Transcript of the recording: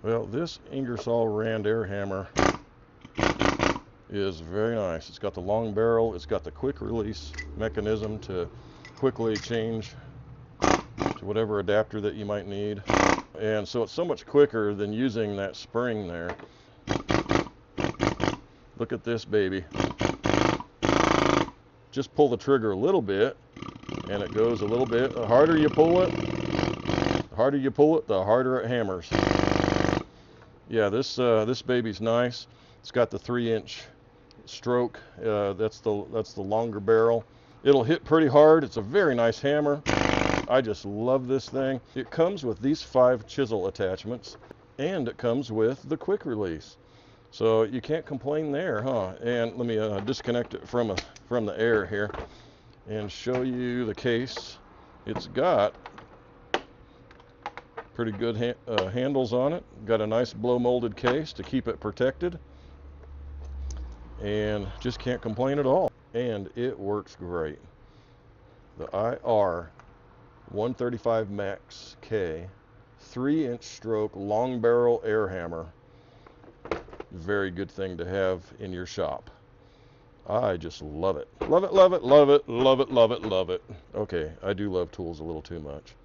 Well, this Ingersoll Rand air hammer is very nice. It's got the long barrel, it's got the quick release mechanism to quickly change to whatever adapter that you might need. And so it's so much quicker than using that spring there. Look at this baby. Just pull the trigger a little bit and it goes a little bit. The harder you pull it, the harder it hammers. Yeah, this baby's nice. It's got the 3-inch stroke. That's the longer barrel. It'll hit pretty hard. It's a very nice hammer. I just love this thing. It comes with these 5 chisel attachments, and it comes with the quick release. So you can't complain there, huh? And let me disconnect it from the air here and show you the case. It's got pretty good handles on it. Got a nice blow molded case to keep it protected, and just can't complain at all. And it works great. The IR 135 Max K 3-inch stroke long barrel air hammer. Very good thing to have in your shop. I just love it. Love it, love it, love it, love it, love it, love it. Okay, I do love tools a little too much.